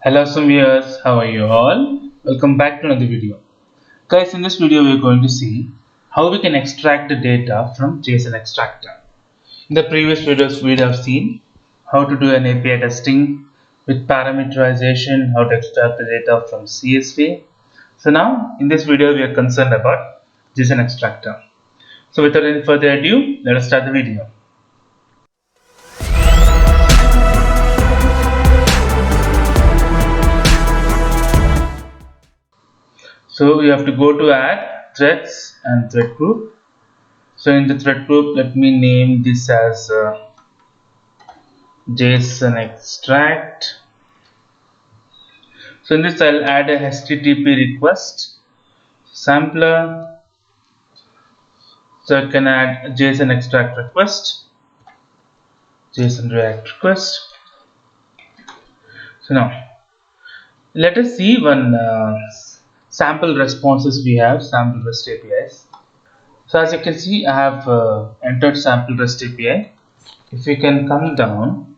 Hello some viewers, how are you all? Welcome back to another video. Guys, in this video we are going to see how we can extract the data from JSON Extractor. In the previous videos we have seen how to do an API testing with parameterization, how to extract the data from CSV. So now in this video we are concerned about JSON Extractor. So without any further ado, let us start the video. So we have to go to add threads and thread group. So in the thread group, let me name this as JSON extract. So in this I'll add a HTTP request sampler. So I can add a JSON extract request, JSON react request. So now let us see one sample responses we have, sample REST APIs. So as you can see, I have entered sample REST API. If we can come down,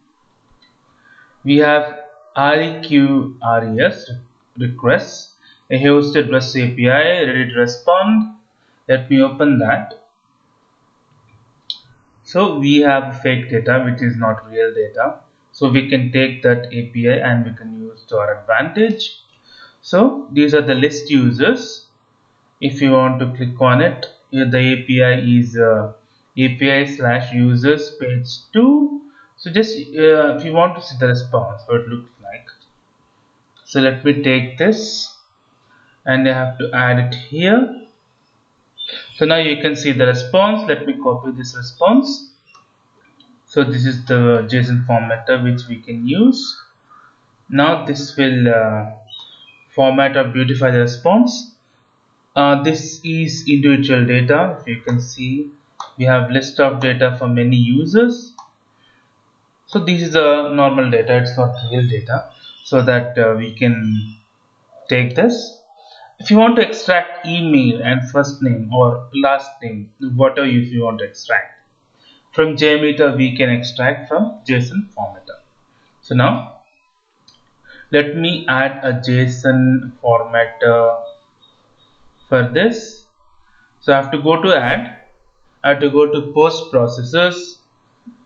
we have REQ requests, a hosted REST API ready to respond. Let me open that. So we have fake data which is not real data. So we can take that API and we can use to our advantage. So these are the list users. If you want to click on it, here the API is API/users page 2. So just if you want to see the response, what it looks like. So let me take this and I have to add it here. So now you can see the response. Let me copy this response. So this is the JSON formatter which we can use. Now this will format or beautify the response. This is individual data. If you can see, we have list of data for many users. So this is a normal data, it's not real data, so that we can take this. If you want to extract email and first name or last name, whatever you want to extract from JMeter, we can extract from JSON formatter. So now let me add a JSON formatter for this. So I have to go to add. I have to go to post processes.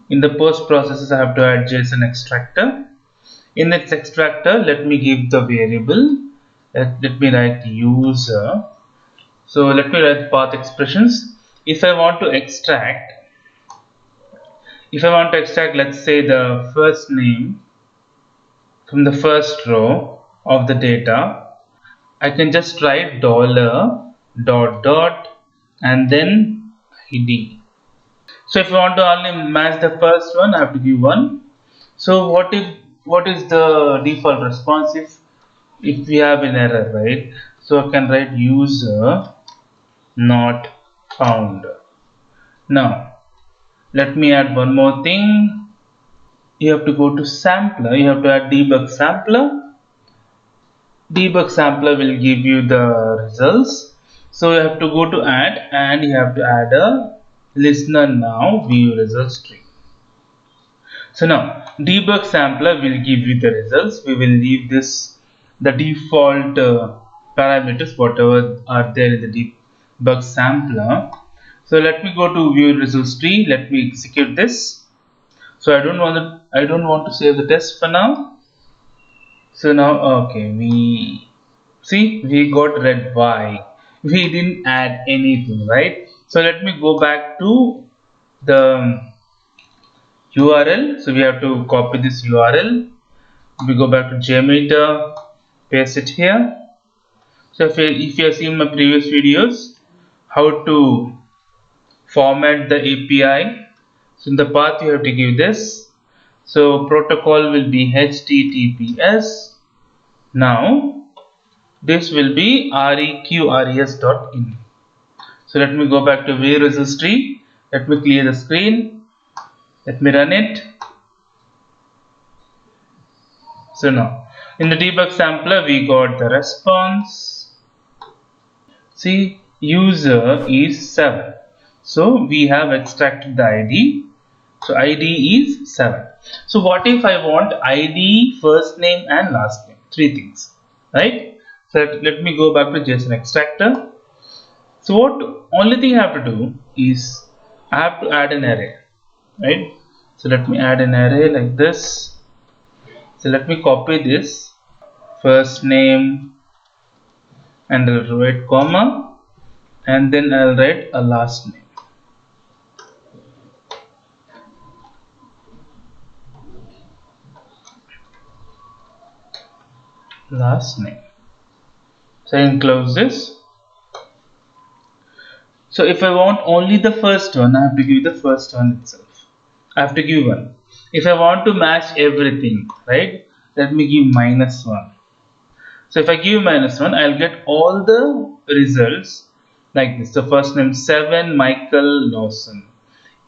In the post processes, I have to add JSON extractor. In this extractor, let me give the variable. Let me write user. So let me write path expressions. If I want to extract, let's say the first name from the first row of the data, I can just write $, and then ID. So if I want to only match the first one, I have to give 1. So what is the default response if we have an error, right? So I can write user not found. Now let me add one more thing. You have to go to sampler. You have to add debug sampler. Debug sampler will give you the results. So you have to go to add and you have to add a listener now view results tree. So now debug sampler will give you the results. We will leave this the default parameters whatever are there in the debug sampler. So let me go to view results tree. Let me execute this. So I don't want to save the test for now. So now okay, we got red Y. We didn't add anything, right? So let me go back to the URL. So we have to copy this URL. We go back to JMeter, paste it here. So if you have seen my previous videos, how to format the API. So in the path you have to give this. So protocol will be HTTPS. Now this will be reqres.in. So let me go back to view results tree. Let me clear the screen. Let me run it. So now in the debug sampler we got the response. See, user is 7. So we have extracted the ID. So ID is 7. So what if I want ID, first name and last name? three things, right? So let me go back to JSON Extractor. So what only thing I have to do is I have to add an array, right? So let me add an array like this. So let me copy this first name and I'll write comma and then I'll write a last name. Last name. So I can close this. So if I want only the first one, I have to give the first one itself. I have to give one. If I want to match everything, right? Let me give -1. So if I give -1, I'll get all the results like this. So first name 7, Michael Lawson.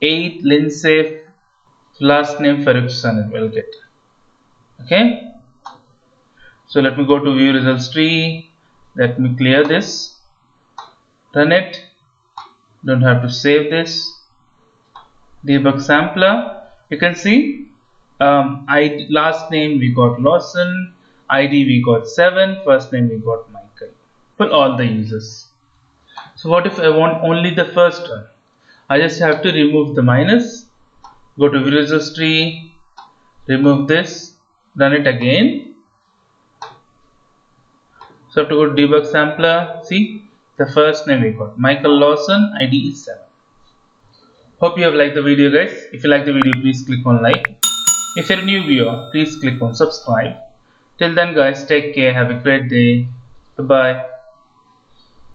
8, Lindsay. Last name Ferguson. We'll get. Okay. So let me go to view results tree. Let me clear this. Run it. Don't have to save this. Debug Sampler. You can see last name we got Lawson, ID we got 7, first name we got Michael for all the users. So what if I want only the first one? I just have to remove the minus, go to view results tree, remove this, run it again. So I have to go to Debug Sampler. See, the first name we got Michael Lawson, ID is 7. Hope you have liked the video, guys. If you like the video, please click on like. If you're a new viewer, please click on subscribe. Till then, guys, take care. Have a great day. Bye-bye.